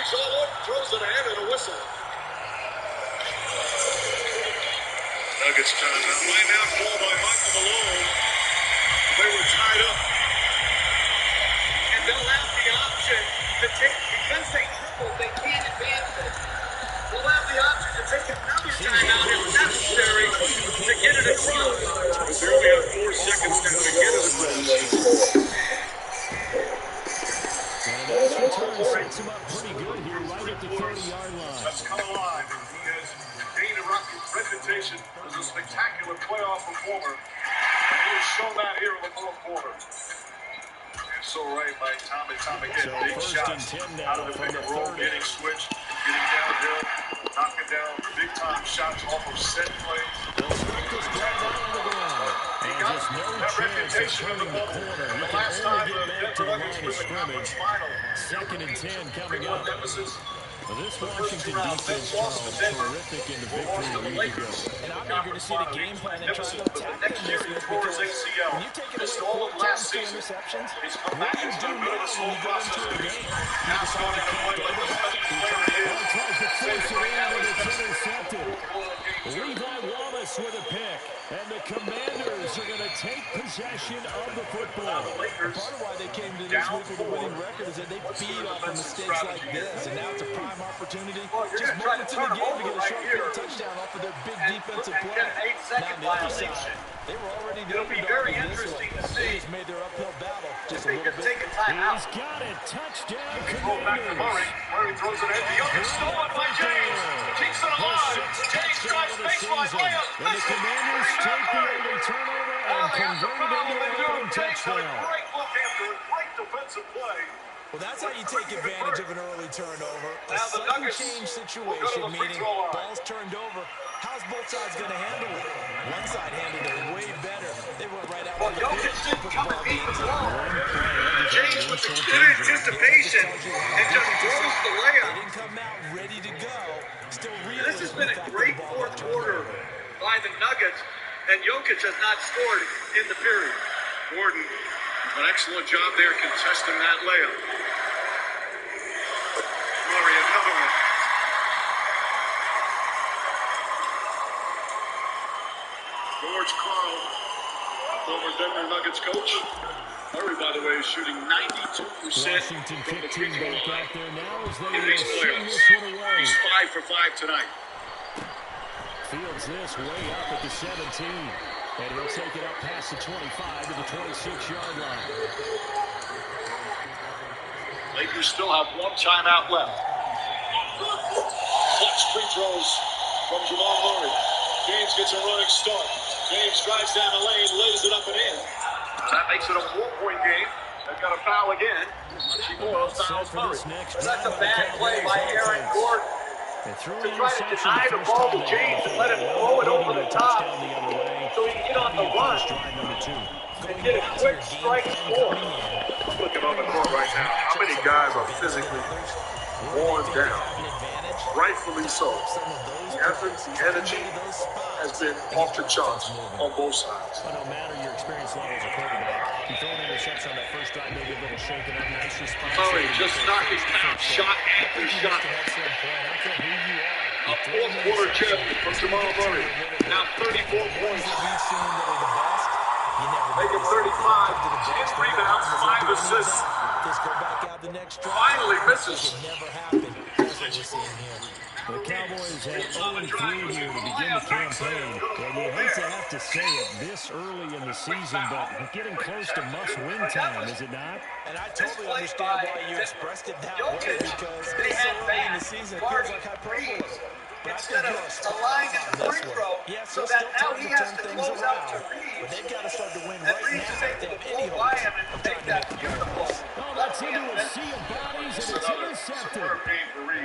He's all up, throws it ahead and a whistle. Nuggets timeout. Line out call by Michael Malone. They were tied up. And they'll have the option to take, because they tripled, they can't advance it. They'll have the option to take another timeout if necessary to get it across. But they only have 4 seconds now to get it across. And a nice return sets him up pretty good here, right at the 30-yard line. That's come alive. He has gained a reputation as a spectacular playoff performer. And he has shown that here in the fourth quarter. And so right by time and time again, So big shots out of the pick and roll, getting switched, getting downhill, knocking down big-time shots off of set plays. They'll start this drive out on the ground. He And got just no that chance of reputation in turning the the bubble. corner. He The can last only time get the back to Denver the Nuggets line were of in the conference scrimmage. final. Second and 10 coming Big up. one emphasis. Well, this The first Washington round, then defense, lost Charles, to Denver. terrific in the Lost victory to a the week ago. Lakers. And I'm eager to see the game plan and try to But the attack next them year this he week tore his because ACL. when you take it Missed away all 4 of last times, 2 season. interceptions, He's come what back do you into do a bit of a now slow when you go process. into a game? Now starting to play like the player he is. Well, tries to force it Right in, now, and he's it's got intercepted. game 2. Levi Wallace with a pick, and the Commanders are going to take possession of the football. The Lakers Part of why they came to this down week with a 4. winning record is that they What's feed their off of defensive mistakes like strategy? this, and now it's a prime opportunity. Well, you're Just gonna try to moments in turn the them game to over get a right short here field touchdown off of their big and defensive get play. an 8-second Now, on the other violation. side, they were already It'll be underdog very in this interesting one. to They see just made their uphill battle if just a they little can bit. take a timeout. He's got it. Touchdown, Throw back to Murray. Commanders. Murray throws it in. The other stolen by James. Keeps it alive. James drives baseline layup. And the Commanders take the early turnover and convert it into a long touchdown. Great look after a great defensive play. Well, that's how you take advantage of an early turnover. A Now the sudden Nuggets change will go to situation, the free meaning throw line. balls turned over. How's both sides going to handle it? One side handled it way better. They went right out. Well, to the Jokic field, didn't put the come ball and beat in the the ball. James with the good anticipation and just throws the They layup. didn't come out ready to go. Still real. This has been a great fourth quarter by the Nuggets, and Jokic has not scored in the period. Gordon, an excellent job there contesting that layup. Murray, another one. George Karl, former Denver Nuggets coach. Murray, by the way, is shooting 92% Washington from the free 15 throw back line out there now as they in will these send playoffs. this one away. He's 5 for 5 tonight. Fields this way up at the 17. And he'll take it up past the 25 to the 26-yard line. Lakers still have one timeout left. Clutch free throws from Jamal Murray. James gets a running start. James drives down the lane, lays it up and in. That makes it a 4-point game. They've got a foul again. Archie Moore fouls Murray. That's a bad play by Aaron Gordon They threw to an try to interception deny the first ball time to they James had and let him it. throw it over Leading the to a top touchdown the other way. so he can get on the That'll be run first drive number 2. and get a quick strike score. I'm looking on the court right now. How many guys are physically worn down? Rightfully so. The effort, the energy has been off the charts on both sides. But no matter your experience level as a quarterback, you throw an interception on that first drive, maybe a little shaken up, nice response. Murray just knocking down shot after shot. A fourth quarter chip from Jamal Murray. Now 34 points. Make it 35. 10 rebounds, 5 assists. Finally misses. The Cowboys have 0-3 here to begin the campaign. And you hate to have to say it this early in the season, but we're getting close to must-win time, is it not? And I totally understand why you expressed it that way, because it's so early in the season, it feels like hyperbole. Instead of allowing him to free throw, so that now he has to close out to Reeves. They've got to start to win And right Reeves is now. able to pull by him and make that beautiful. Oh, that's into a sea of bodies, and it's intercepted.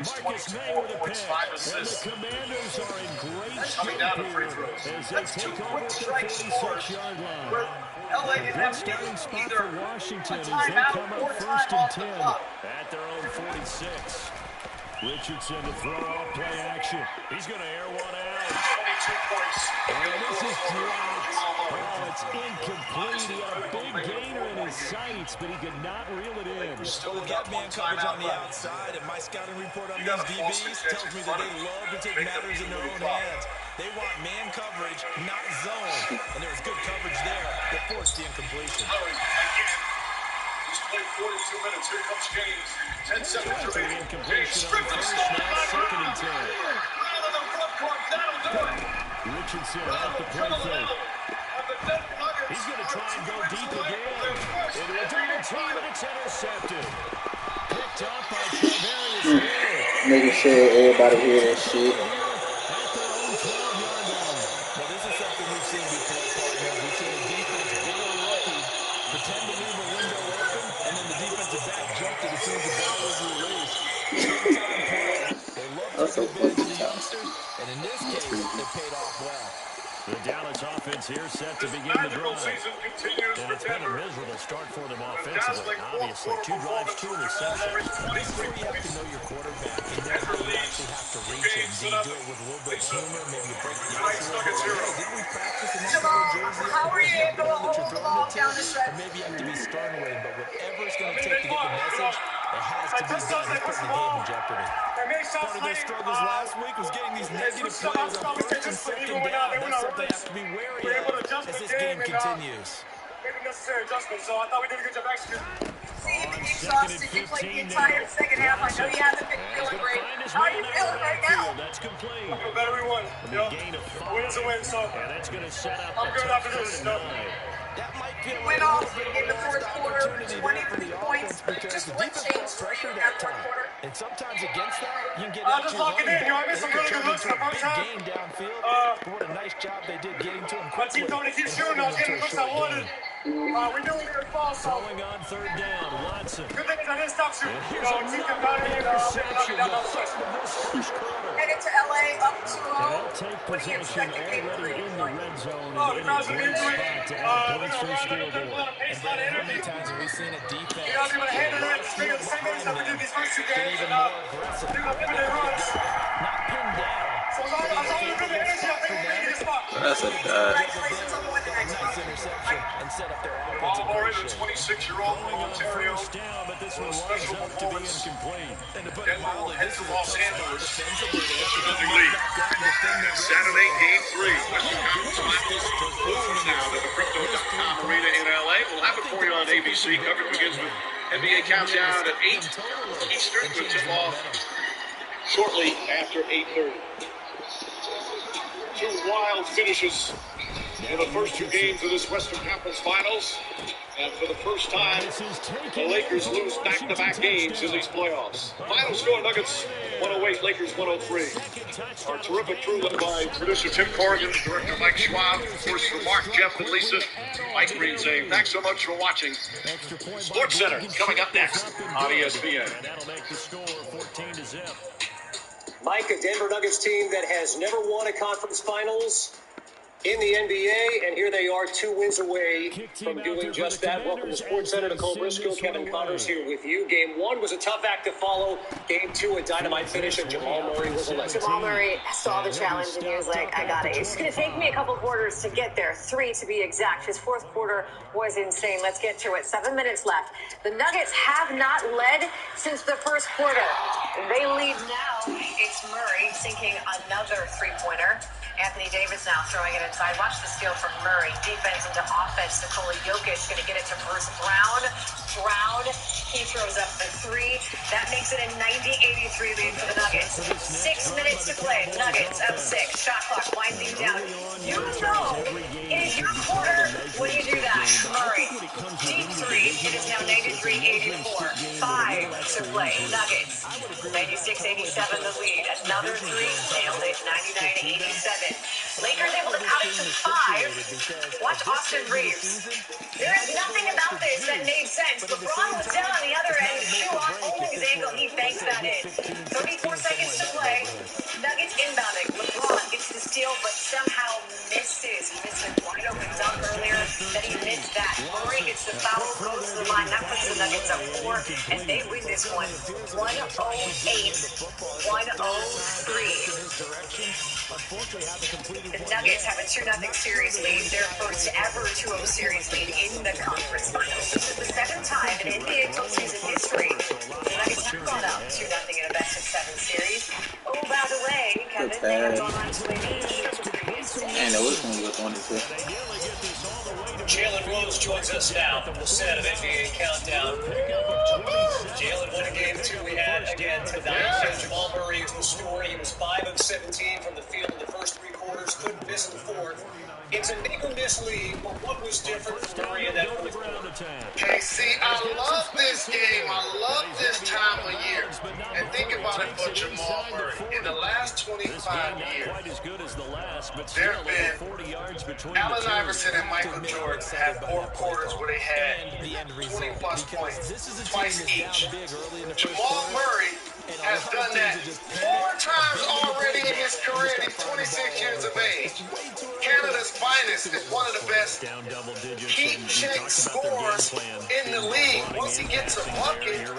Marcus May with a pick. And the Commanders are in great shape here as they take over at the 46-yard line. LA A didn't good have starting spot either for Washington a as they timeout come or up time 1st off and the 10 clock. at their own 46. Richardson to throw off play action. He's going to air one out. 22 points. And this is dropped. Oh, it's incomplete. He had a big gainer in his sights, but he could not reel it in. Well, they've got man coverage on the outside, and my scouting report on these DBs tells me that they love to take matters in their own hands. They want man coverage, not zone. And there was good coverage there that forced the incompletion. He's played 42 minutes. Here comes James. 10 seconds remaining. James Incompletion on first, now second and 10. Richardson off the play fake. He's going to try and go deep again. Into a double team, and it's intercepted. Picked up by Cowboys. Making sure everybody hear that shit. Well, this is something we've seen before, partner. We've seen a defense, big old rookie, pretend to leave a window open, and then the defensive back jumped it as soon as the ball was released. Big-time play. They love That's so taking advantage of fucking the tough. youngsters, and in this case, it paid off well. The Dallas offense here set to This begin the magical drive. season continues And for it's been a Denver. miserable start for them With a offensively. dazzling Obviously, 2 drives, 2 interceptions. This is where you have to know your quarterback and know how you actually have to reach him. Do you do it with a little bit of humor? Maybe you break the ice a little bit. Hey, didn't we practice in that little jersey? How are you able to hold the ball down the Or stretch? maybe you have to be stern with him, but whatever it's going to take to get the message, it has to be done. He's putting the game in jeopardy. Part of their struggles last week was getting these negative plays on first and second down. That's something they have to be wary of as this game continues. Maybe necessary adjustment, so I thought we did a good job executing. On See, second and Sauce, you played 15 the entire now. second half. I know you haven't been He's feeling going to great. find his How are man you out of feeling the right backfield. now? That's complete. I feel better we won. And a gain of 5. A win's a win, so And that's going to set up I'm a good tough after this. 3rd and 9. That might feel went like a off little bit in of the a fourth lost quarter, opportunity there 20 for the points, offense because just the what defense changed brought for pressure you in that that fourth time. quarter? And sometimes against that, you can get I'll out just your lock it running in. You know, I back. missed It some could really good turn looks into in the a first big half. game downfield. But what a nice job they did getting to him My quickly team told me to keep and shooting. I was holding him getting to the a looks I short wanted. game. We knew we were going to fall, so Throwing on 3rd down, Watson. good thing is I didn't stop shooting. And You here's know, keep them down and knock it interception, down the the stretch. 3rd of this first quarter. Headed to LA up 2-0. And they'll take What do you possession expect in game already 3? in the red zone Oh, and the in a crowd's great going to be into spot it. to add points to the A lot scoreboard. of pace, a lot of How energy. many times have we seen a defense You guys are going to handle it. Just figure the same things that we did these first 2 games. even And more aggressive? do the limited runs. Not pinned down. So as long as we bring the energy, I think we'll make it this spot. That's a dud. Congratulations on the win the next Nice one. interception and set up their offense Ball in already great the shape. 26-year-old from Going on Ontario. 1st down, but this one winds Special up to be performance. incomplete. And to put it Denver will mildly, head this to is a Los tough spot Angeles. defensively. They have to 7-0 come lead. back down and defend their red Saturday, zone. Game 3. Western Conference Finals. Over now at the Crypto.com Arena in LA. We'll have it for you on ABC. Coverage begins with NBA Countdown at 8 Eastern. We'll tip off shortly after 8:30. 2 wild finishes in the first 2 games of this Western Conference Finals. And for the first time, the Lakers lose back-to-back games in these playoffs. Final score, Nuggets 108, Lakers 103. Our terrific crew led by producer Tim Corrigan, director Mike Schwab, of course, for Mark, Jeff, and Lisa, Mike Green saying thanks so much for watching. Sports Center coming up next on ESPN. And that'll make the score 14-0. Mike, a Denver Nuggets team that has never won a conference finals in the NBA, and here they are 2 wins away from doing just that. Welcome to Sports Center. Nicole Briscoe, Kevin Connors here with you. Game 1 was a tough act to follow. Game 2, a dynamite finish, and Jamal Murray was a legend. Jamal Murray saw the challenge and he was like, I got it. It's going to take me a couple quarters to get there, 3 to be exact. His fourth quarter was insane. Let's get to it. 7 minutes left. The Nuggets have not led since the first quarter. They lead now. It's Murray sinking another three-pointer. Anthony Davis now throwing it inside. Watch the steal from Murray. Defense into offense. Nikola Jokic going to get it to Bruce Brown. He throws up the 3. That makes it a 90-83 lead for the Nuggets. 6 minutes to play. Nuggets up 6. Shot clock winding down. You know it is your quarter when you do that. Murray. Deep 3. It is now 93-84. 5 to play. Nuggets. 96-87 the lead. Another 3 nailed it. 99-87. Lakers able to cut it to 5. Watch Austin Reeves. There is nothing about this that made sense. LeBron was down on the other end. Shoe off, holding his ankle. He banks that in. 34 seconds to play. Nuggets inbounding. LeBron gets the steal, but somehow misses. He missed a wide open dunk earlier that he missed that. Murray gets the foul, goes to the line. That puts the Nuggets up 4, and they win this one 108, 103. The Nuggets have a 2-0 series lead, their first ever 2-0 series lead in the conference finals. This is the 7th time in NBA postseason history the Nuggets have gone up 2-0 in a best-of-7 series. Oh, by the way, Kevin, they have gone on to win each of the previous 2. Man, that was going to look wonderful. Jalen Rose joins us now from the set of NBA Countdown. Jalen won a game 2 we had again tonight. Jamal Murray is the story. He was 5 of 17 from the field in the first 3 quarters, couldn't miss in the fourth. It's a make-or-miss league, but what was different for Murray in that fourth quarter? KC, I love this game. I love this time of year. And think about it for Jamal Murray. In the last 25 years, there have been Allen Iverson and Michael Jordan had 4 quarters where they had 20-plus points, twice each. Jamal Murray has done that 4 times already in his career. He's 26 years of age. Canada's finest is one of the best heat check scorers in the league. Once he gets a bucket,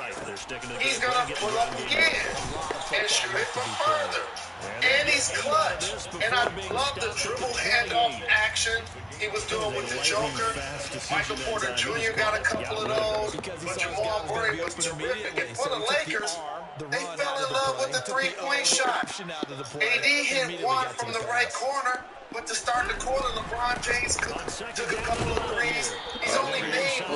he's going to pull up again and shoot it from further. And he's clutch. And I love the dribble handoff action he was doing with the Joker. Michael Porter Jr. got a couple of those. But Jamal Murray was terrific. And for the Lakers, they fell in love with the three-point shot. AD hit one from the right corner. But to start the quarter, LeBron James took a couple of threes. He's only made 3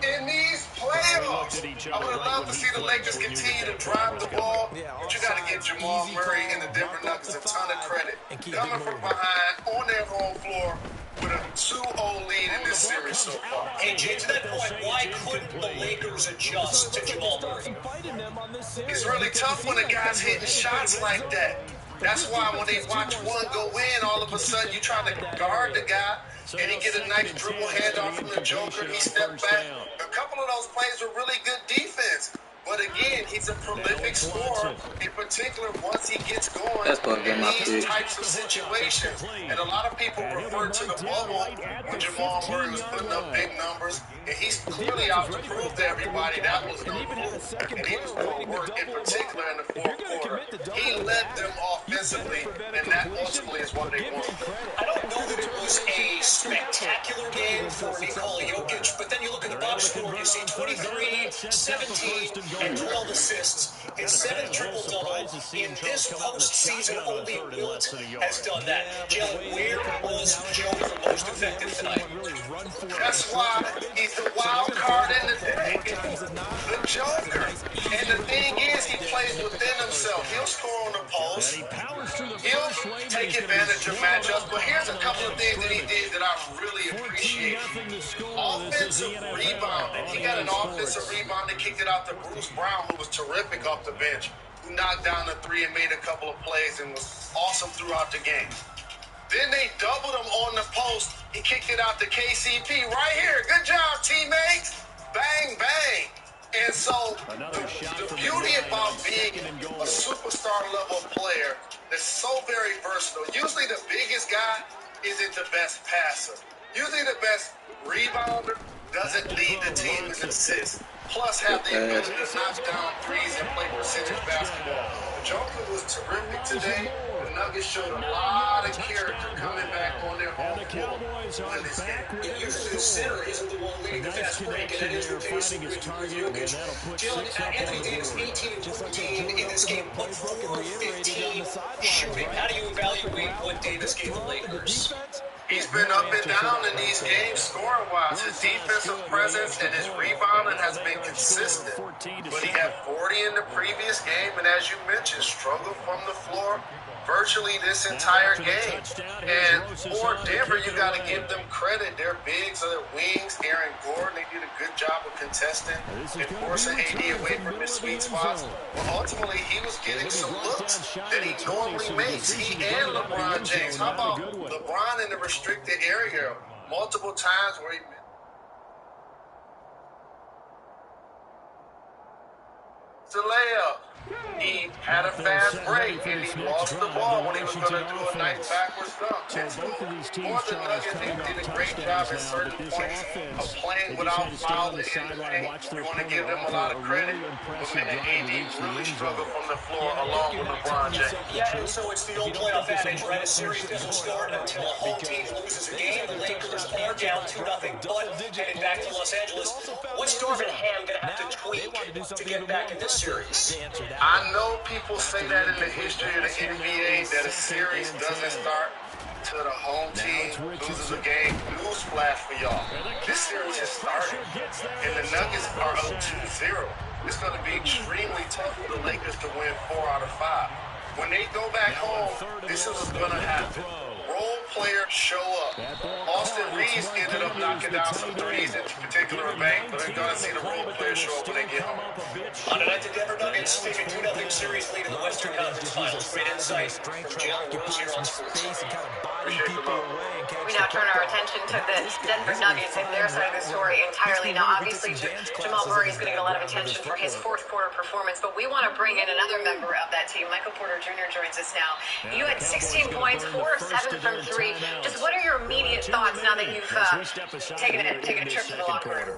in these playoffs. I would love to see the Lakers continue to drive the ball, but you got to give Jamal Murray and the Denver Nuggets a ton of credit. Coming from behind on their home floor with a 2-0 lead in this series so far. Hey, Jay, to that point, why couldn't the Lakers adjust to Jamal Murray? It's really tough when a guy's hitting shots like that. That's why when they watch one go in, all of a sudden you try to guard the guy, and he get a nice dribble handoff from the Joker. He stepped back. A couple of those plays were really good defense. But again, he's a prolific scorer, in particular once he gets going in these types of situations. And a lot of people refer to the bubble when Jamal Murray was putting up big numbers, and he's clearly out to prove to everybody that was no move. And he was doing work in particular in the fourth quarter. He led them offensively, and that ultimately is what they want. I don't know that it was a spectacular game for Nikola Jokic, but then you look at the box score, you see 23, 17, and 12 assists. His 7th triple-double in this postseason. Only Wilt has done that. Jalen, where was Joker most effective tonight? That's why he's the wild card in the deck. The Joker. And the thing is, he plays within himself. He'll score on the post. He'll take advantage of matchups. But here's a couple of things that he did that I really appreciate. Offensive rebounding. He got an offensive rebound and kicked it out to Bruce Brown, who was terrific off the bench, who knocked down the 3 and made a couple of plays and was awesome throughout the game. Then they doubled him on the post. He kicked it out to KCP right here. Good job, teammates. Bang, bang. And so the beauty about being a superstar level player that's so very versatile. Usually the biggest guy isn't the best passer. Usually the best rebounder doesn't lead the team in assists. Plus have the ability to knock down threes and play percentage basketball. The Joker was terrific today. The Nuggets showed a lot of character coming back on their home floor in this game. Usually the center isn't the one leading the fast break, and that is the case with Jokic. Jalen, Anthony Davis, 18 and 14 in this game, but 4-15 shooting. How do you evaluate what Davis gave the Lakers? He's been up and down in these games scoring-wise. His defensive presence and his rebounding has been consistent. But he had 40 in the previous game, and as you mentioned, struggled from the floor virtually this entire game. And for Denver, you got to give them credit. Their bigs or their wings, Aaron Gordon, they did a good job of contesting and forcing AD away from his sweet spots. But ultimately, he was getting some looks that he normally makes. He and LeBron James. How about LeBron in the restricted area multiple times where he... It's a layup. He had a fast break and he lost the ball when he was going to do a nice backwards dunk. So both of these teams, For the Nuggets, they did a great job at certain points of playing without fouling in the paint. We want to give them a lot of credit. But man, AD really struggled from the floor along with LeBron James. Yeah, and so it's the old playoff adage, right? A series doesn't start until a home team loses a game. The Lakers are down 2-0, but headed back to Los Angeles. What's Darvin Ham going to have to tweak to get back in this series? I know people say that in the history of the NBA that a series doesn't start till the home team loses a game. Newsflash for y'all. This series has started, and the Nuggets are up 2-0. It's going to be extremely tough for the Lakers to win 4 out of 5. When they go back home, this is what's going to happen. Role players show up. Austin Reeves ended up knocking down some threes in particular bank, but they're going to see the role players show up when they get home. On tonight, the Denver Nuggets take a 2-0 series lead in the Western Conference Finals. Great insight from Jalen Rose here on Sports. We now turn our attention to the Denver Nuggets and their side of the story entirely. Now, obviously, Jamal Murray is getting a lot of attention for his fourth quarter performance, but we want to bring in another member of that team. Michael Porter Jr. joins us now. You had 16 points, 4 of 7 from 3. Just what are your immediate thoughts now that you've taken a trip to the locker room?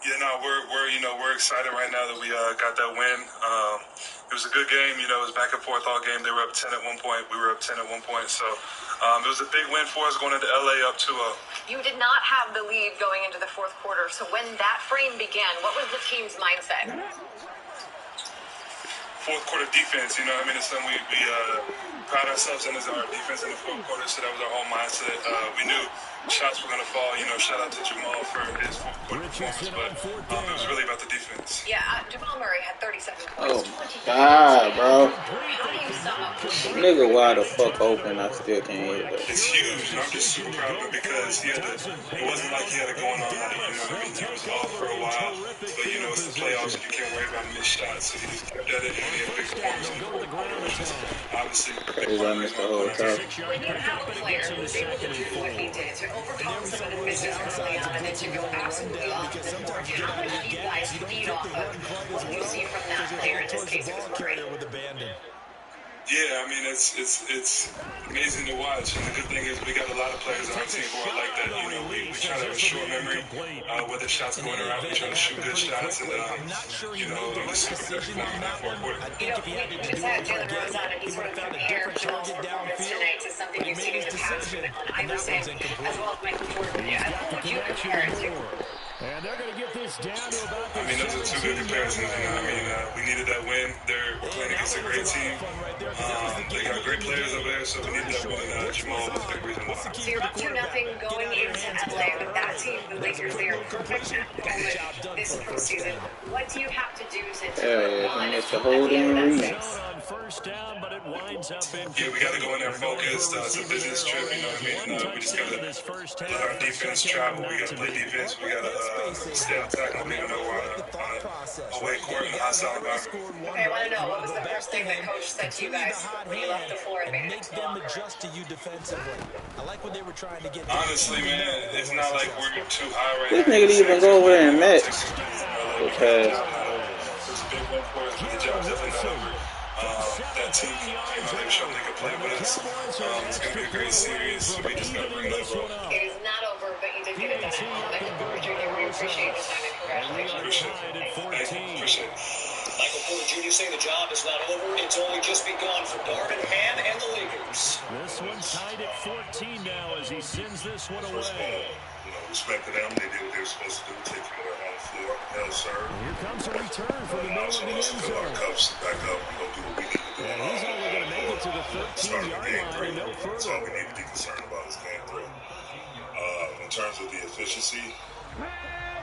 Yeah, no, we're excited right now that we got that win. It was a good game. It was back and forth all game. They were up 10 at one point. We were up 10 at one point. So it was a big win for us going into LA up 2-0. You did not have the lead going into the fourth quarter. So when that frame began, what was the team's mindset? Fourth quarter defense, it's something we pride ourselves in, is our defense in the fourth quarter, so that was our whole mindset. We knew shots were going to fall, shout out to Jamal for his fourth quarter performance, but it was really about the defense. Yeah, Jamal Murray had 37 Oh points. my God, bro. How do you sum up? Nigga wide the fuck open, I still can't hit it. It's huge, and I'm just super proud of him because it wasn't like he had it going on, he was off for a while, but it's the playoffs, you can't worry about missed shots, so he just kept at it, and he had a big performance in the fourth quarter, which is obviously Crazy, I missed the whole time. When you have a player who's able to do what he did, to overcome some of the misses early on, and then to go absolutely off the board, how much do you guys feed off of what you see from that player? In this case, it was Murray. Yeah, it's amazing to watch, and the good thing is we got a lot of players on our team who are like that. We try to have a short memory, whether shots going around, we try to shoot good shots, and I'm just super happy in that fourth quarter. We just had Jalen Rose on, and he sort of compared Jamal's performance tonight to something you've seen in the past from Allen Iverson, as well as Michael Jordan. What would you compare it to? And they're going to get this down to about those are two good comparisons. We needed that win. They're playing against a great team. They got great players over there, so we needed that win. And Jamal was a big reason why. So you're up 2-0 going into LA with that team, the Lakers. They are perfect at the moment this postseason. What do you have to do to Yeah, it's the whole damn reason. first down, but it winds up in. Yeah, we got to go in there focused. It's a business trip, we just got to let our defense travel. We got to play defense. We got to stay on tackle. We don't know we're on away court in a hostile environment. Okay, I want to know, what was the first thing the coach said to you guys when you left the floor and made it to the locker room? Adjust to you defensively. I like when they were trying to get. Honestly, man, it's not like we're too high right This now. nigga didn't even go over there and match. Okay. It was a big win for us, but the job's definitely not over. That team, they've shown they can play with us. It's going to be a great series. We just got to bring that ball. It is not over, but you did get it done. Michael Porter Jr., we appreciate the time and congratulations. Appreciate it. Michael Porter Jr. saying the job is not over. It's only just begun for Darvin Ham and the Lakers. This one tied at 14 now as he sends this one First away. ball, respect to them. They did what they were supposed to do. Take care of their home floor. They'll serve. Here comes a return from the middle of the end Fill our zone. cups back up and go do what we need to do. And he's only going to make it to the 13-yard line and no That's all we further. need to be concerned about is game 3. In terms of the efficiency,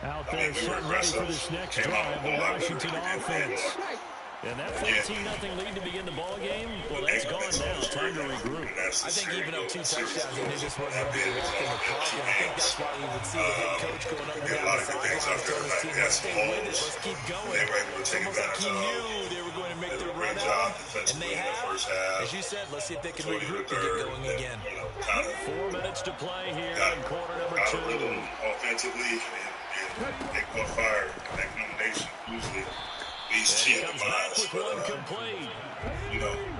Out I there mean, we were setting ready for aggressive. this next Came out drive, with the a lot better Washington than we did offense. before. And that 14-0 lead to begin the ball game, well, that's gone now. Time to regroup. I think even up 2 touchdowns, he knew this wasn't going to be a walk in the park. And I think that's why you would see the head coach going up and down the sidelines telling his team, let's stay with it, let's keep going. It's almost like he knew they were going to make their run out, and they have. As you said, let's see if they can regroup to get going again. 4 minutes to play here in quarter number 2. Offensively, and they caught fire in that combination. Usually, we he's cheap in minds, but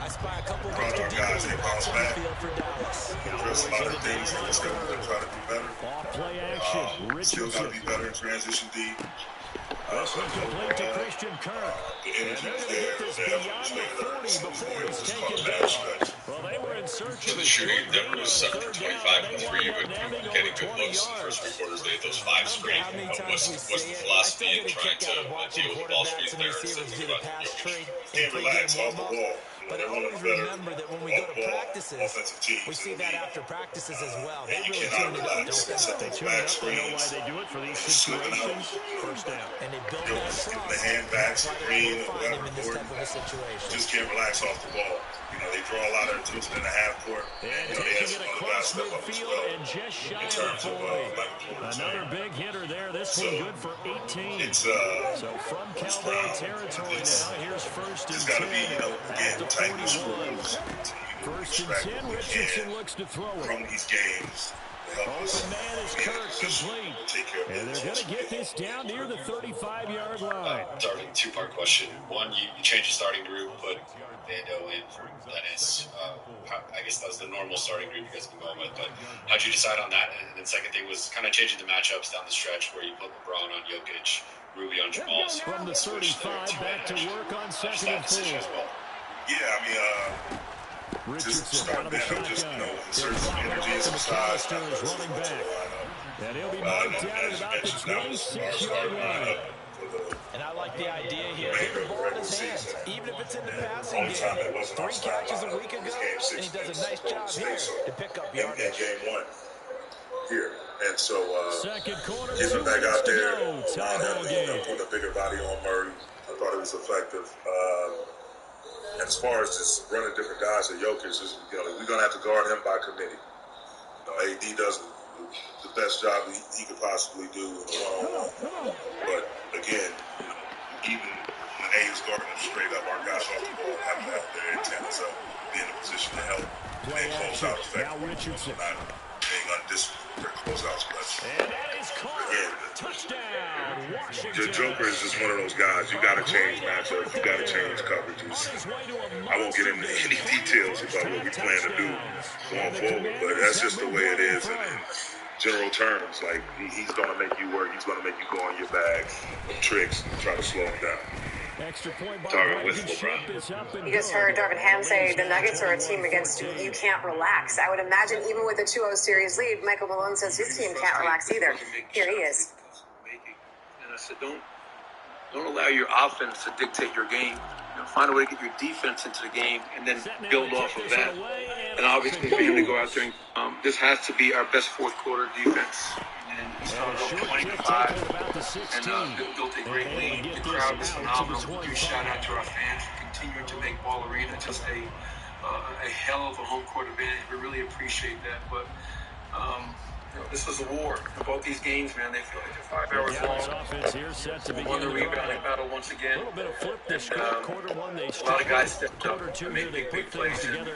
I spy a couple of brought extra on guys, they defensive bounce backs on the back. field for Dallas. There's a lot of things in this game that try to do better. Off play action. Still got Richardson. to be better in transition deep. This one complete to Christian Kirk. The And energy they're was going to there. get this They have beyond the 40 before it's just taken caught a bad down. stretch. Well, they were in search of a Sure, short Denver gain was on 7 for third down. 25 They and 3, wound but up nabbing getting over good 20 looks in the first yards. 3 quarters. They had those 5 straight. How many times What's we the say it, I philosophy still in get a trying kick out of to watching deal with the ball quarterbacks screens and there instead receivers of do thinking the about pass tree and Can't pre-game relax off the warm-up. ball. But They're one of always the better remember that when we go to off-ball practices, offensive teams we see in the that league. after practices as well. And They you really cannot tune it up, relax. don't Set they? those Tune back it up. They know why screens. they do it for these They're slipping out. situations. First down. And they build Yo, that skipping trust. the hand backs, That's why they're green, able to or find him whatever, in this Gordon. type of a situation. Just can't relax off the ball. They draw a lot of attention in the half court. And They taking have it some other across guys step up as midfield well. and just shy In of terms of 40. Michael Another big hitter there. This one good for 18. It's So from Cowboy territory now, here's first and it's got to 10 be, at the again, tight 41. screws. First and 10, Richardson looks to throw it. From these games to help us Open man is be in a Kirk, position complete. to take care of And they're going to business. get this down near the 35-yard line. Starting 2-part question. One, you changed the starting group, put Vando in for Dennis. I guess that was the normal starting group you guys have been going with. But how'd you decide on that? And then second thing was kind of changing the matchups down the stretch where you put LeBron on Jokic, Ruby on Jamal. From the 35 back to work on second and 4. Yeah, just Richardson out start of the that, just, shotgun. insert some energy and some size. McAllister is running back. And he'll be marked down at about the 26-yard line. And I like the idea here. Get the ball in his hands. Even if it's in the passing game. 3 catches a week ago, and he does a nice job here to pick up in yardage. game 1 here. And so, Second quarter, getting 2 him back minutes out to there, go. Tie ball game. putting a bigger body on Murray. I thought it was effective. And as far as just running different guys at Jokic, we're going to have to guard him by committee. AD does the best job he could possibly do in a one-on-one. But again, even when A is guarding him straight up, our guys off the ball have to have their intent to be in a position to help and close out effectively. Now Richardson. Not being undisciplined with their closeouts. And that is caught. Touchdown, Washington. The Joker is just one of those guys. You got to change matchups. You got to change coverages. I won't get into any details about what we plan to do going forward, but that's just the way it is. And in general terms, like he's going to make you work. He's going to make you go on your bags, tricks, and try to slow him down. Extra point by LeBron. You just heard Darvin Ham say the Nuggets are a team against whom you can't relax. I would imagine even with a 2-0 series lead, Michael Malone says his team can't relax either. Here he is. And I said, don't allow your offense to dictate your game. Find a way to get your defense into the game and then build off of that. And obviously for him to go out there and this has to be our best fourth quarter defense. And we started off 20-5 and built a great lead. The crowd was phenomenal. Huge shout out to our fans for continuing to make Ball Arena just a hell of a home court advantage. We really appreciate that. But this was a war. Both these games, man, they feel like they're 5 hours long. We won the rebounding battle once again. A lot of guys stepped up and made big plays. And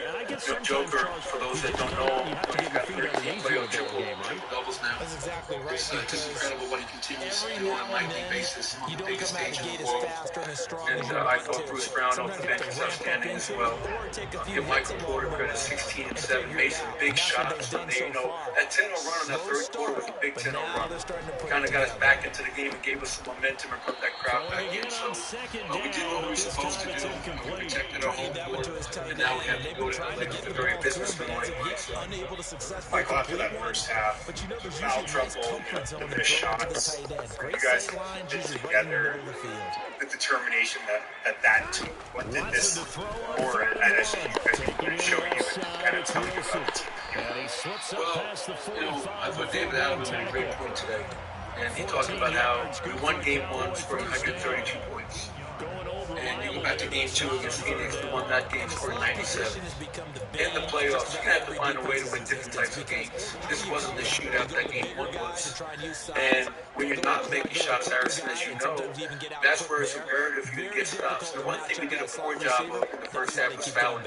Joker, for those that don't know him, he's got 13 playoff triple doubles now. That's exactly right. It's just incredible what he continues to do on a nightly basis on You the don't biggest come out stage the in gate the as world. fast or as strong And as you I want thought to. Bruce Brown off Sometimes the you bench have was to ramp up outstanding as into well. it or take a few Give Michael hits Porter along the credit, way 16 and and 7, figure made it some out. big That's what shots. they've done They, so far. that 10-0 run in that Slow third quarter was a start, big but 10-0 now run. they're starting to put Kind it of got us together. back into the game and gave us some momentum and brought that crowd back in. So we did what we were supposed to do. We protected our home court, and now we have to go to LA with a very business-minded mindset. Unable to successfully Like after that complete one, first half, but you know there's foul usually a nice trouble, comfort zone the to missed throw it to the shots. tight end. Great You guys sight lines, did usually right in the together middle of the field. the determination that took. What did this more as you show you and it's something about it. I thought David Allen made a great point today. And he talked about how we won game 1 for 132 points. And you after game 2 against Phoenix, we won that game scoring 97. In the playoffs, you have to find a way to win different types of games. This wasn't the shootout that game 1 was. And when you're not making shots, Harrison, as you know, that's where it's imperative for you to get stops. The one thing we did a poor job of in the first half was fouling.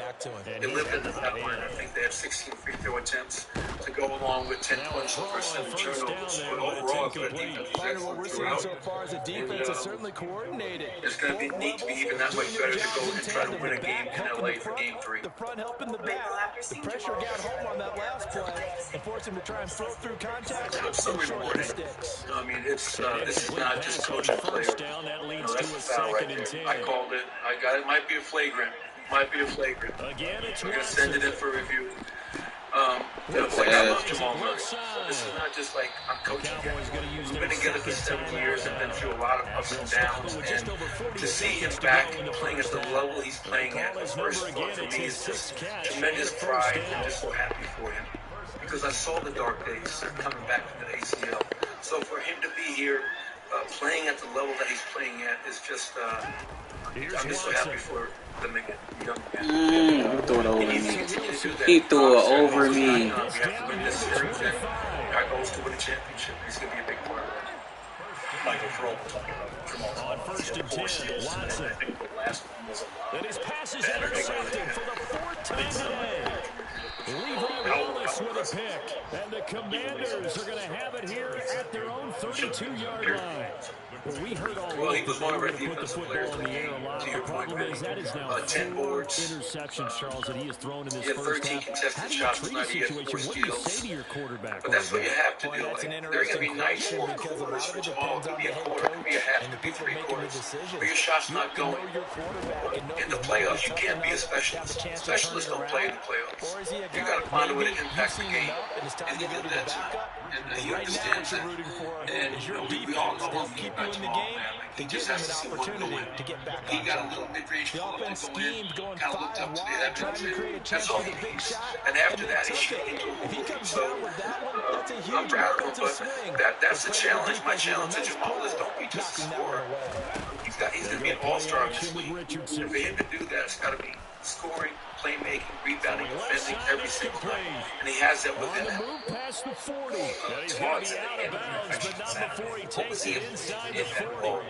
They lived in the foul line. I think they had 16 free throw attempts to go along with 10 points the first 7 turnovers. But overall, the defense was excellent throughout. And, it's going to need to be even that much better to go and try to win a game in LA for game 3. The front helping the back. The pressure got home on that last play and forced him to try and float through contact. It's so rewarding. You know, I mean, it's this is not just coach and player. You know, that's a foul right there. I called it. I got it. Might be a flagrant. Again, it's We're going to send it in for review. I love Jamal Murray. This is not just like I'm coaching him. We've been together for 7 years and been through a lot of ups and downs. And to see him back playing at the level he's playing at, first of all, for me, is just tremendous pride and just so happy for him. Because I saw the dark days coming back from the ACL. So for him to be here playing at the level that he's playing at is just, I'm just so happy for the young man. He threw it over me. He threw it over me. We have to win this series, and our goal is to win a championship. He's going to be a big part of that. Michael Frohl talking about Jamal. On first and 10, Watson. I think the last one was a lot. And his pass is intercepted for the 4th time today. Levi Wallace with a pick. And the Commanders are going to have it here at their own 32-yard line. Well, we heard all Well, he was one of our put the defensive football players in the air a lot. to The your point, problem is that is now 10 boards. interceptions, Charles, that he has thrown in this He had first 13 half. contested How do you shots treat a tonight. He had 4 situation? What do you steals. say to your quarterback? But that's what you have to do. That's an Like, there are going to be nights, interesting 4 question because a quarters lot for of it Jamal. It depends could on be a the quarter, it head could be a coach half, it and the could be people 3 making the quarters. decisions. Where your shot's You not have to know going. your quarterback and know In the he's playoffs, you tough can't be a enough to have specialist. a chance to Specialists turn don't it play in around. the playoffs. Or is he a You guy got to find a way to maybe impact the you've seen game. enough and it's time And to he go did to the that too. backup? And he Right now, what understands you're that. rooting for And is your we all defense know to what keep about you in the Jamal, game, man. Like, to he give just him has an to see one opportunity going. to get back He on got a track. little mid-range The pull that offense go in. schemed going Kind of looked 5 up to the wide, trying to create a That's chance all for he the big needs. shot, And after and they that, he took should it. get into a If he movie. comes So down with that one, that's a I'm huge proud of him, offensive but swing. that's the But challenge. My defense with a challenge to nice Jamal is play, don't be just a knocking that one scorer. away. He's going to be an all-star in this league. Richardson. And for him to do that, it's got to be scoring, playmaking, rebounding, defending every single night. And he has that On within the him. move past the 40. Now he's going to be out of bounds, but not before he takes it inside the 40.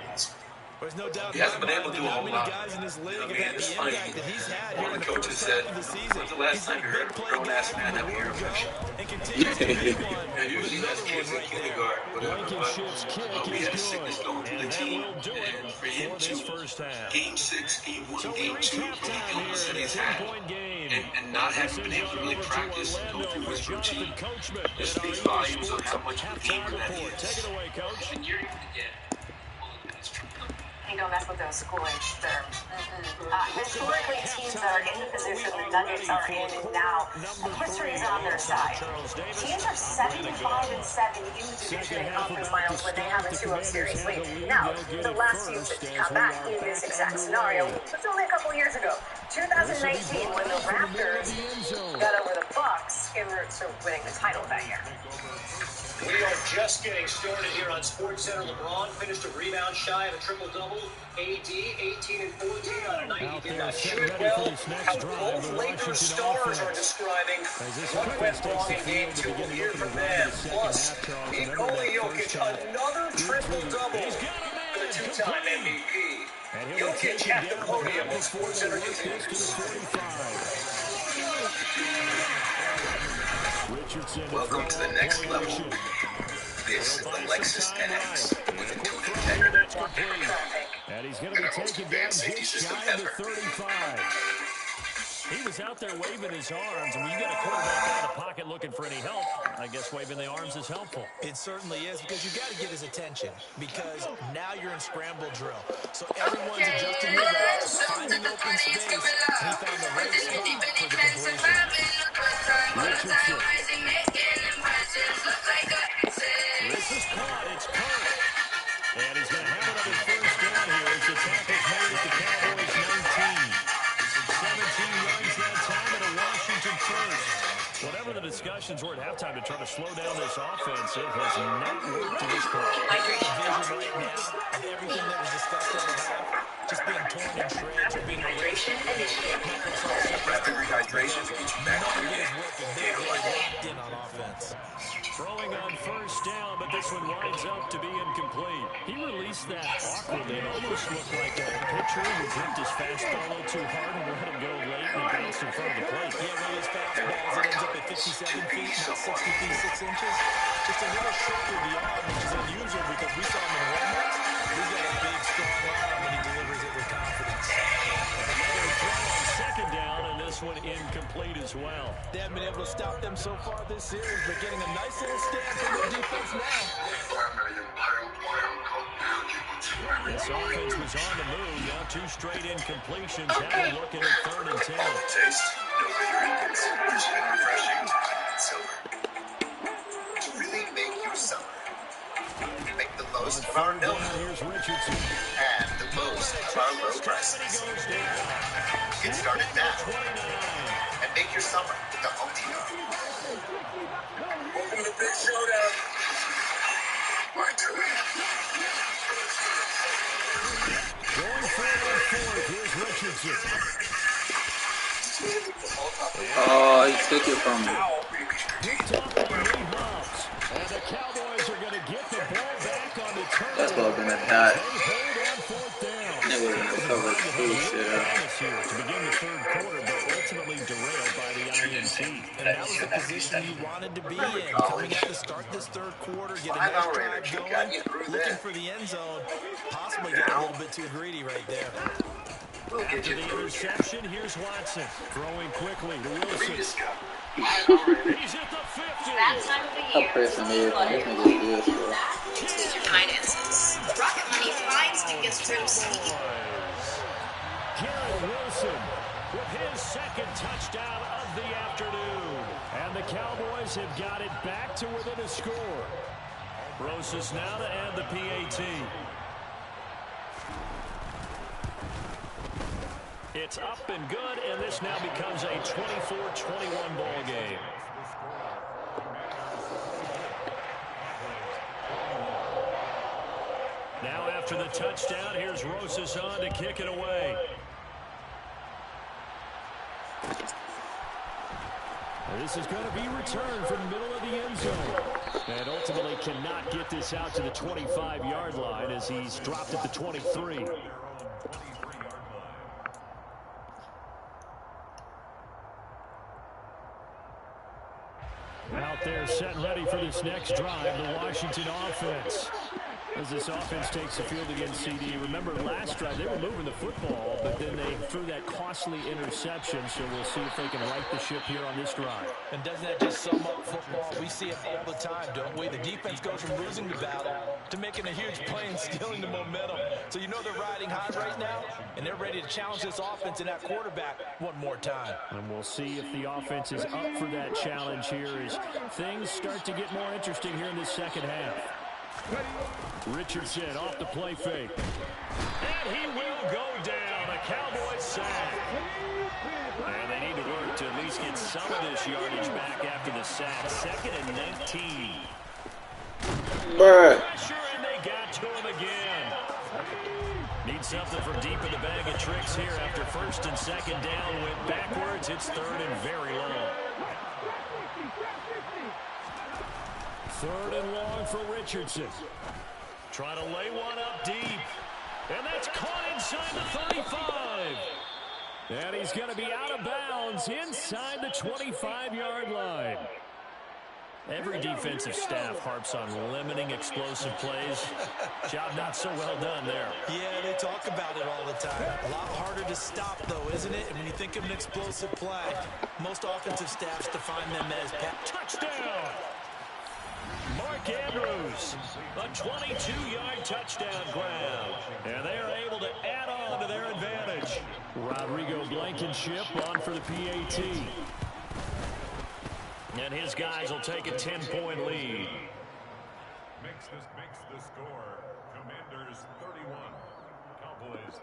There's no doubt He hasn't been able that to do a not whole many lot. guys in this league I have mean, had it's the funny. impact that he's had One here of in the the coaches first said, half of the season. when's the last He's time a you big heard a play grown-ass guy man from have the ear word go infection? and continues to be one. And usually that's kids in kindergarten, whatever. Blankenship's But kick we is had a sickness good. going through And the that team. will do it And for him for this to first half. game 6, game 1, So we game reach 2, halftime the illness here that in a he's had, 10-point game. and not having been Send able to you really over to practice and go Orlando through for his routine, Jonathan Coachman it in our speaks Eagle volumes of Sports how much of a halftime gamer that he report. Take is. it away, Coach. And you're going to get Hey, don't mess with those school-age terms. Historically, teams that are in the position the Nuggets are in now, history is on their side. Teams are 75-7 in the division and conference finals when they haven't 2-0 seriously. Now, the last team to come back in this exact scenario was only a couple years ago, 2019, when the Raptors got over the Bucks en route to winning the title that year. We are just getting started here on SportsCenter. LeBron finished a rebound shy of a triple-double. AD, 18 and 14 on a night he did not shoot it well. How both Lakers stars are describing what went wrong in Game 2. We'll hear from them. Plus, Nikola Jokic, another triple-double for the two-time MVP. Jokic at the podium when SportsCenter continues. Welcome to the next level. This is the Lexus NX with a tune integrity. And he's going to be taken down just shy of the 35. He was out there waving his arms, and when you got a quarterback out of the pocket looking for any help, I guess waving the arms is helpful. It certainly is, because you got to get his attention, because now you're in scramble drill. So everyone's adjusting their routes, finding open space, and he found the right spot for the completion. Richardson. This is caught. It's Kurt. And he's going to have another first down here as the tackle's made at the Cowboys 19. 17 yards that time and a Washington first. Whatever the discussions were at halftime to try to slow down this offense, it has not worked to this point. I agree. Vision right now of everything that was discussed at the half, just being torn in shreds. this one winds up to be incomplete. He released that awkwardly. It almost looked like a pitcher who gripped his fastball a little too hard and let him go late and bounced in front of the plate. Yeah, one of those fastballs that ends up at 57 feet, not 60 feet, 6 inches. Just a little short of the arm, which is unusual because we saw him in warm-ups. He's got a big, strong arm when he delivers it with confidence. Another throw on second down, and this one incomplete as well. They haven't been able to stop them so far this series, but getting a nice little stand from their defense now. This offense was on the move. Now 2 straight incompletions. Now we're looking at 3rd and 10. Taste, no bitter endings. Just been refreshing time and silver. To really make you summer. Make the most of our milk. Here's Richardson. And the most of our low prices. Get started now. And make your summer with the Home Depot. Welcome to the big showdown. My turn. Going forward, here's Richardson. Oh, he took it from me. And the Cowboys are going to get the ball back on the turn. That's what I'm gonna die. They Never gonna cover 2 shit up. to begin the 3rd quarter, but ultimately derailed by the INT. And that was the position you wanted to be in. Coming out to start this 3rd quarter, get a nice drive going, looking for the end zone, possibly get a little bit too greedy right there. After the interception, here's Watson. Throwing quickly to Wilson. He's at the 50. That time of the I'm year. pressing it. This nigga is good, bro. With your finances. Rocket Money finds tickets from CD. Garrett Wilson with his 2nd touchdown of the afternoon. And the Cowboys have got it back to within a score. Rosas now to add the PAT. It's up and good, and this now becomes a 24-21 ball game. Now after the touchdown, here's Rosas on to kick it away. This is going to be returned from the middle of the end zone. And ultimately cannot get this out to the 25-yard line as he's dropped at the 23. Out there set ready for this next drive, the Washington offense. As this offense takes the field against CD. Remember last drive, they were moving the football, but then they threw that costly interception, so we'll see if they can right the ship here on this drive. And doesn't that just sum up football? We see it all the time, don't we? The defense goes from losing the battle to making a huge play and stealing the momentum. So you know they're riding high right now, and they're ready to challenge this offense and that quarterback one more time. And we'll see if the offense is up for that challenge here as things start to get more interesting here in this 2nd half. Richardson off the play fake. And he will go down. A Cowboys sack. And they need to work to at least get some of this yardage back after the sack. 2nd and 19. Bruh. Pressure, and they got to him again. Need something from deep in the bag of tricks here after 1st and 2nd down. Went backwards. It's 3rd and very long. 3rd and long for Richardson. Trying to lay one up deep. And that's caught inside the 35. And he's going to be out of bounds inside the 25-yard line. Every defensive staff harps on limiting explosive plays. Job not so well done there. Yeah, they talk about it all the time. A lot harder to stop, though, isn't it? And when you think of an explosive play, most offensive staffs define them as touchdown. Mark Andrews, a 22-yard touchdown grab. And they are able to add on to their advantage. Rodrigo Blankenship on for the PAT. And his guys will take a 10-point lead. Makes the score. Commanders 31. Cowboys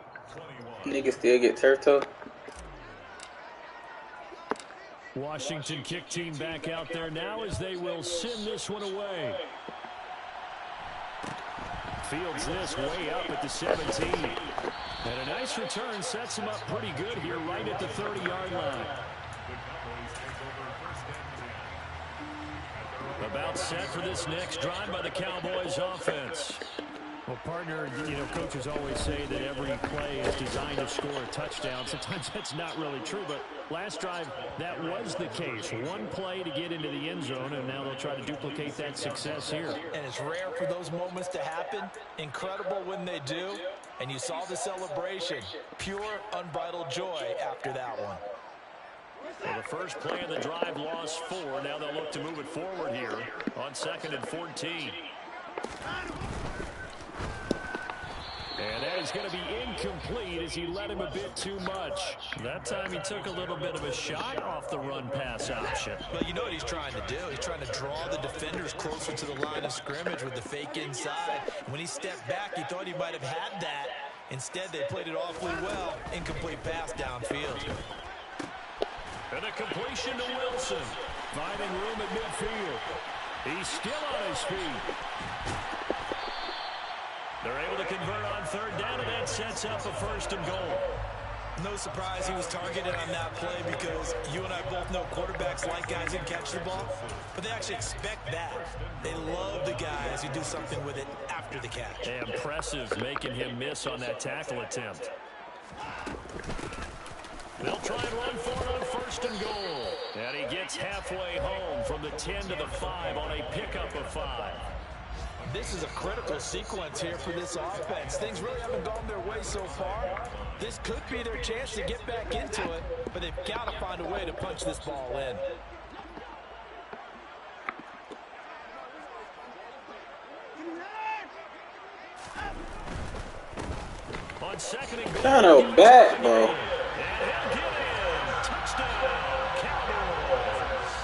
21. Niggas still get turf toe. Washington kick team back out there now as they will send this one away. Fields this way up at the 17. And a nice return sets him up pretty good here right at the 30-yard line. About It's set for this next drive by the Cowboys offense. Well, partner, you know, coaches always say that every play is designed to score a touchdown. Sometimes that's not really true, but last drive, that was the case. One play to get into the end zone, and now they'll try to duplicate that success here. And it's rare for those moments to happen. Incredible when they do. And you saw the celebration. Pure, unbridled joy after that one. Well, the first play of the drive lost 4. Now they'll look to move it forward here on 2nd and 14. And that is going to be incomplete as he led him a bit too much. That time he took a little bit of a shot off the run-pass option. Well, you know what he's trying to do. He's trying to draw the defenders closer to the line of scrimmage with the fake inside. When he stepped back, he thought he might have had that. Instead, they played it awfully well. Incomplete pass downfield. And a completion to Wilson. Finding room at midfield. He's still on his feet. They're able to convert on 3rd down, and that sets up a 1st and goal. No surprise he was targeted on that play because you and I both know quarterbacks like guys who catch the ball, but they actually expect that. They love the guys who do something with it after the catch. Impressive, making him miss on that tackle attempt. They'll try and run for it on 1st and goal. And he gets halfway home from the 10 to the 5 on a pickup of 5. This is a critical sequence here for this offense. Things really haven't gone their way so far. This could be their chance to get back into it, but they've got to find a way to punch this ball in. On 2nd and goal. Kind of back, bro. Touchdown, Cowboys.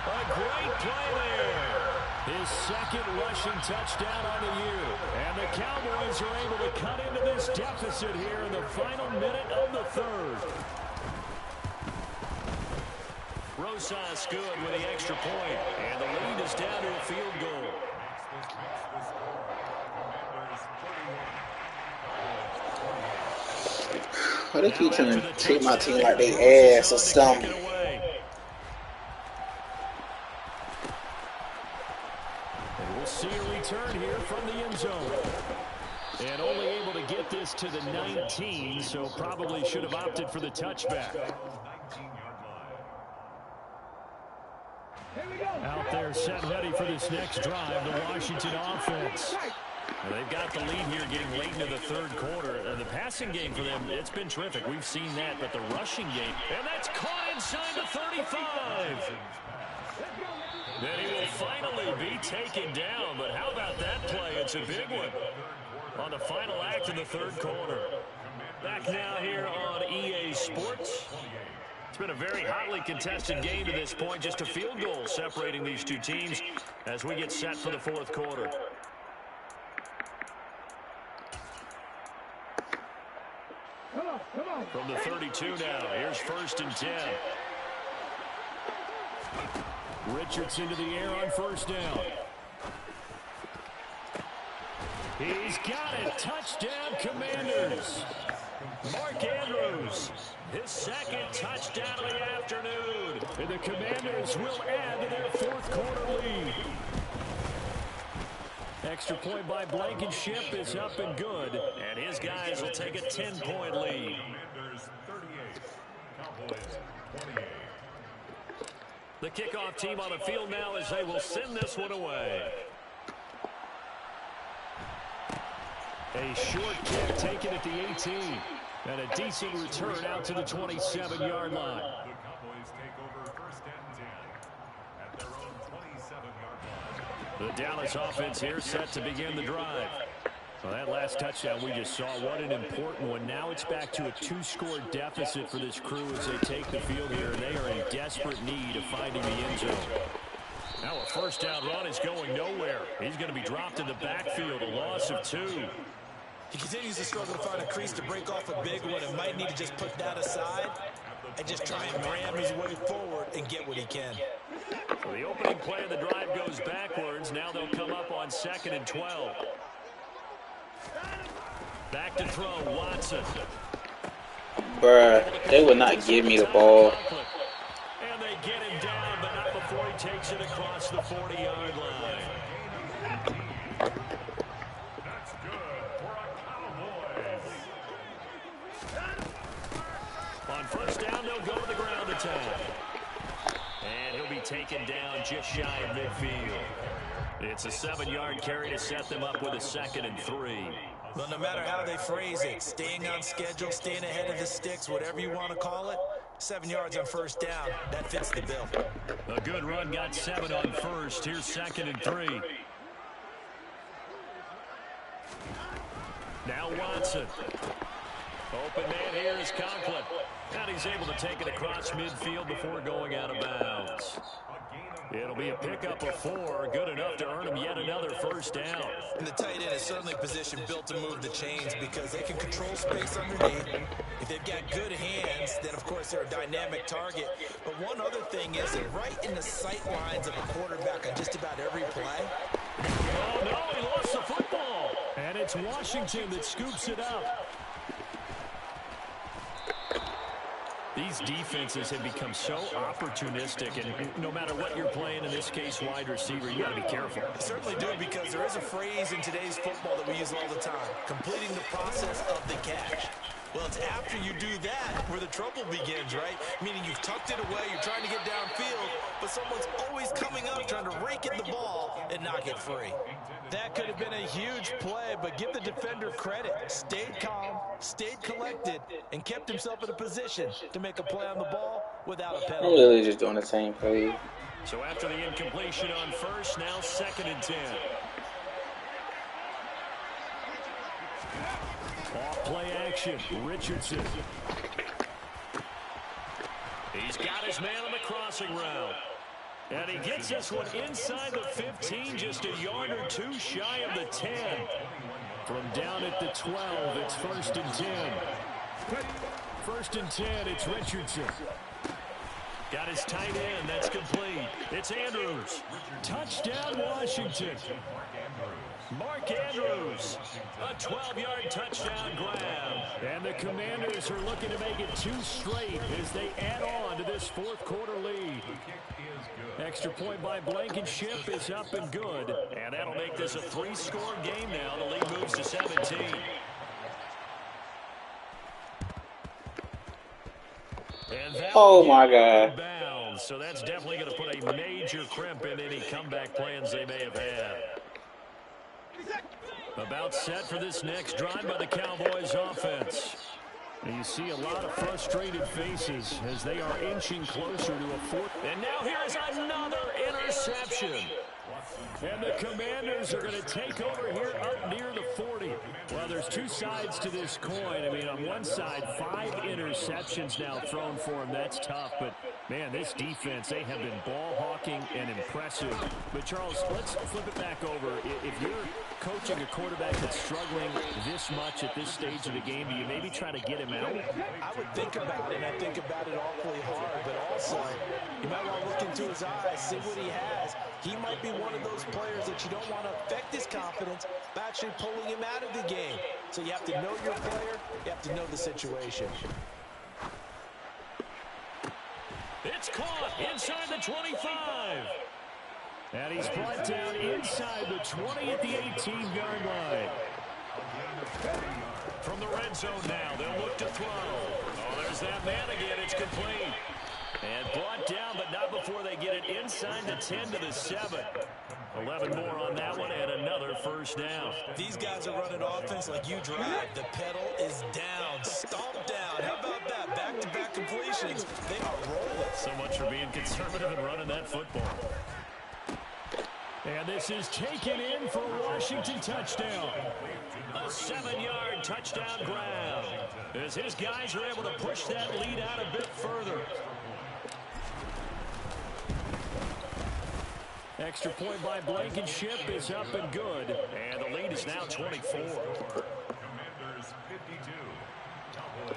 A great play there. His 2nd rushing touchdown on the year. And the Cowboys are able to cut into this deficit here in the final minute of the 3rd. Rosas good with the extra point. And the lead is down to a field goal. Why they keep trying to treat my team like they ass or something? And we'll see a return here from the end zone. And only able to get this to the 19, so probably should have opted for the touchback. Out there set ready for this next drive, the Washington offense. Well, they've got the lead here getting late into the 3rd quarter. The passing game for them, it's been terrific. We've seen that, but the rushing game, and that's caught inside the 35. Then he will finally be taken down, but how about that play? It's a big one on the final act of the 3rd quarter. Back now here on EA Sports. It's been a very hotly contested game to this point, just a field goal separating these two teams as we get set for the 4th quarter. From the 32 now, here's 1st and 10. Richardson to the air on 1st down. He's got it. Touchdown, Commanders. Mark Andrews, his 2nd touchdown of the afternoon. And the Commanders will add to their 4th quarter lead. Extra point by Blankenship is up and good. And his guys will take a 10-point lead. The kickoff team on the field now as they will send this one away. A short kick taken at the 18. And a decent return out to the 27-yard line. The Cowboys take over 1st and 10 at their own 27-yard line. The Dallas offense here set to begin the drive. Well, that last touchdown we just saw, what an important one. Now it's back to a 2-score deficit for this crew as they take the field here, and they are in desperate need of finding the end zone. Now a 1st down run is going nowhere. He's going to be dropped in the backfield, a loss of 2. He continues to struggle to find a crease to break off a big one and might need to just put that aside and just try and ram his way forward and get what he can. So the opening play of the drive goes backwards. Now they'll come up on 2nd and 12. Back to throw, Watson. Bruh, they would not give me the ball. And they get him down, but not before he takes it across the 40-yard On first down, they'll go to the ground attack. And he'll be taken down just shy of midfield. It's a 7-yard carry to set them up with a 2nd and 3. Well, no matter how they phrase it, staying on schedule, staying ahead of the sticks, whatever you want to call it, 7 yards on first down, that fits the bill. A good run got 7 on first. Here's 2nd and 3. Now Watson. Open man here is Conklin. And he's able to take it across midfield before going out of bounds. It'll be a pickup of 4, good enough to earn him yet another first down. And the tight end is certainly a position built to move the chains because they can control space underneath. If they've got good hands, then of course they're a dynamic target. But one other thing is they're right in the sight lines of a quarterback on just about every play. Oh no, he lost the football. And it's Washington that scoops it up. These defenses have become so opportunistic, and no matter what you're playing, in this case, wide receiver, you got to be careful. I certainly do, because there is a phrase in today's football that we use all the time, completing the process of the catch. Well, it's after you do that where the trouble begins, right? Meaning you've tucked it away, you're trying to get downfield, but someone's always coming up trying to rake at the ball and knock it free. That could have been a huge play, but give the defender credit. Stayed calm, stayed collected, and kept himself in a position to make a play on the ball without a penalty. I'm literally just doing the same play. So after the incompletion on first, now 2nd and 10. Off play action, Richardson. He's got his man on the crossing route. And he gets this one inside the 15, just a yard or 2 shy of the 10. From down at the 12, it's 1st and 10. 1st and 10, it's Richardson. Got his tight end, that's complete. It's Andrews. Touchdown, Washington. Mark Andrews, a 12-yard touchdown grab. And the Commanders are looking to make it 2 straight as they add on to this 4th quarter lead. Extra point by Blankenship is up and good. And that'll make this a 3-score game now. The lead moves to 17. Oh, my God. Bounds, so that's definitely going to put a major crimp in any comeback plans they may have had. About set for this next drive by the Cowboys offense. And you see a lot of frustrated faces as they are inching closer to a 4th. And now here is another interception. And the Commanders are going to take over here up near the 40. Well, there's 2 sides to this coin. I mean, on one side, 5 interceptions now thrown for him. That's tough. But, man, this defense, they have been ball hawking and impressive. But, Charles, let's flip it back over. If you're coaching a quarterback that's struggling this much at this stage of the game, do you maybe try to get him out? I would think about it, and I think about it awfully hard, but also you might want to look into his eyes, see what he has. He might be one of those players that you don't want to affect his confidence by actually pulling him out of the game. So you have to know your player, you have to know the situation. It's caught inside the 25. And he's brought down inside the 20 at the 18-yard line. From the red zone now, they'll look to throw. Oh, there's that man again. It's complete. And brought down, but not before they get it inside the 10 to the 7. 11 more on that one, and another first down. These guys are running offense like you drive. The pedal is down, stomp down. How about that? Back-to-back completions. They are rolling. So much for being conservative and running that football. And this is taken in for a Washington touchdown. A 7-yard touchdown grab as his guys are able to push that lead out a bit further. Extra point by Blankenship is up and good. And the lead is now 24. Commanders 52. Cowboys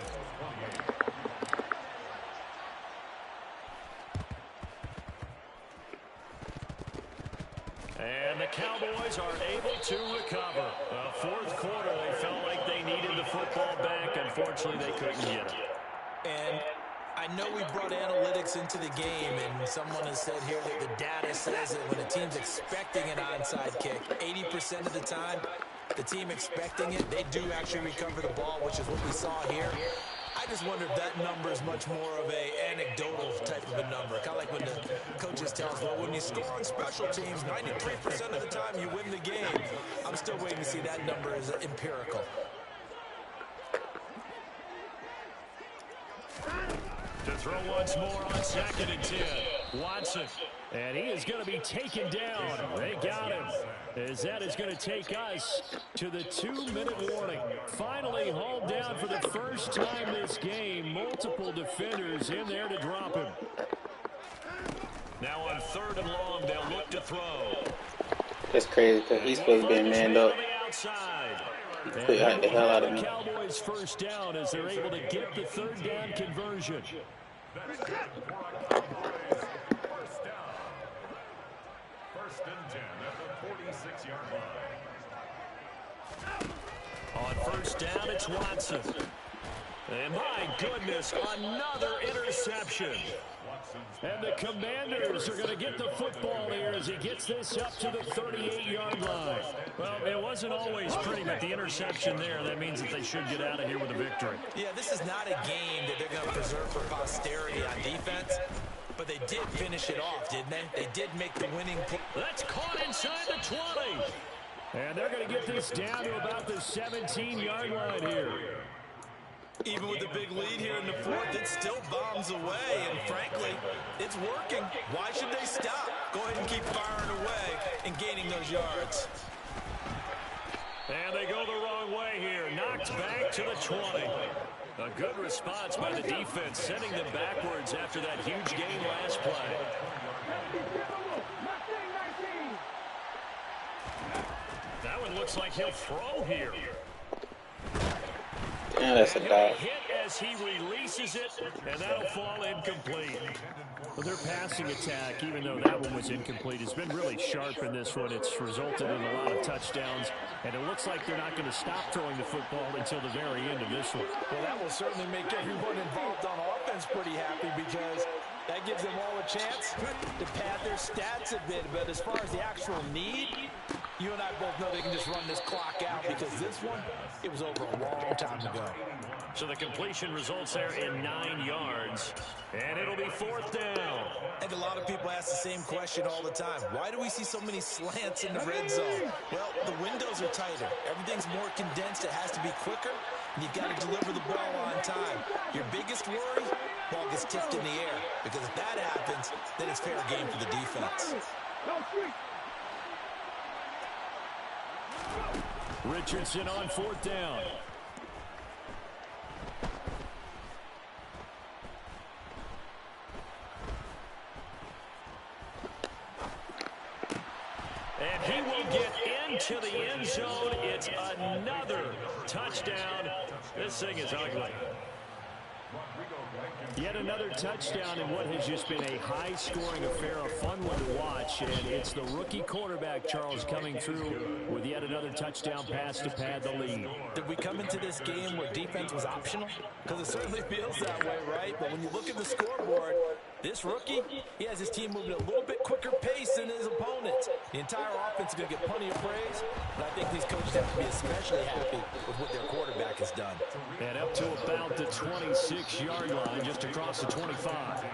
28. And the Cowboys are able to recover. 4th quarter, they felt like they needed the football back. Unfortunately, they couldn't get it. And I know we brought analytics into the game, and someone has said here that the data says that when a team's expecting an onside kick, 80% of the time, the team expecting it, they do actually recover the ball, which is what we saw here. I just wonder if that number is much more of a anecdotal type of a number. Kind of like when the coaches tell us, well, when you score on special teams, 93% of the time you win the game. I'm still waiting to see that number as empirical. To throw once more on 2nd and 10. Watson. And he is going to be taken down. They got him. As that is going to take us to the 2-minute warning. Finally hauled down for the first time this game. Multiple defenders in there to drop him. Now on 3rd and long, they'll look to throw. That's crazy because he's supposed to be manned up. Put the hell out of me. Cowboys first down as they're able to get the 3rd down conversion. First and 10 at the 46-yard line. On first down, it's Watson. And my goodness, another interception. And the Commanders are going to get the football here as he gets this up to the 38-yard line. Well, it wasn't always pretty, but the interception there, that means that they should get out of here with a victory. Yeah, this is not a game that they're going to preserve for posterity on defense, but they did finish it off, didn't they? They did make the winning play. That's caught inside the 20. And they're going to get this down to about the 17-yard line here. Even with the big lead here in the 4th, it still bombs away, and frankly, it's working. Why should they stop? Go ahead and keep firing away and gaining those yards. And they go the wrong way here. Knocked back to the 20. A good response by the defense, sending them backwards after that huge gain last play. That one looks like he'll throw here. Yeah, that's a dog. Hit as he releases it, and that'll fall incomplete. Well, their passing attack, even though that one was incomplete, has been really sharp in this one. It's resulted in a lot of touchdowns, and it looks like they're not going to stop throwing the football until the very end of this one. Well, that will certainly make everyone involved on offense pretty happy because that gives them all a chance to pad their stats a bit. But as far as the actual need, you and I both know they can just run this clock out because this one, it was over a long time ago. So the completion results there in 9 yards, and it'll be 4th down. And a lot of people ask the same question all the time. Why do we see so many slants in the red zone? Well, the windows are tighter. Everything's more condensed. It has to be quicker, and you've got to deliver the ball on time. Your biggest worry, ball gets tipped in the air, because if that happens, then it's fair game for the defense. Richardson on 4th down. And he will get into the end zone. It's another touchdown. This thing is ugly. Yet another touchdown in what has just been a high-scoring affair, a fun one to watch. And it's the rookie quarterback, Charles, coming through with yet another touchdown pass to pad the lead. Did we come into this game where defense was optional? Because it certainly feels that way, right? But when you look at the scoreboard, this rookie, he has his team moving at a little bit quicker pace than his opponents. The entire offense is going to get plenty of praise, but I think these coaches have to be especially happy with what their quarterback has done. And up to about the 26-yard line, just across the 25.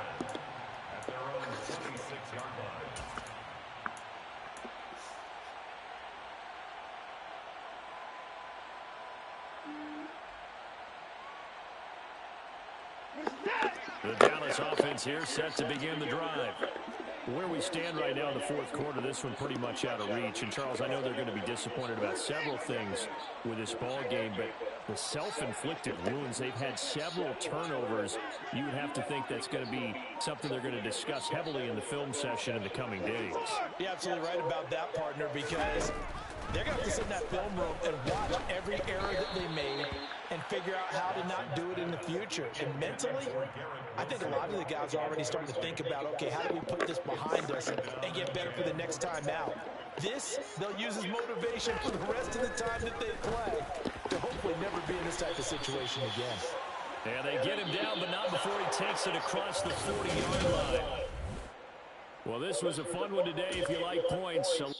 The Dallas offense here set to begin the drive. Where we stand right now in the 4th quarter, this one pretty much out of reach. And, Charles, I know they're going to be disappointed about several things with this ball game, but the self-inflicted wounds, they've had several turnovers. You would have to think that's going to be something they're going to discuss heavily in the film session in the coming days. You're absolutely right about that, partner, because they're going to have to sit in that film room and watch every error that they made and figure out how to not do it in the future. And mentally, I think a lot of the guys are already starting to think about, okay, how do we put this behind us and get better for the next time out? This, they'll use as motivation for the rest of the time that they play to hopefully never be in this type of situation again. And they get him down, but not before he takes it across the 40-yard line. Well, this was a fun one today if you like points. So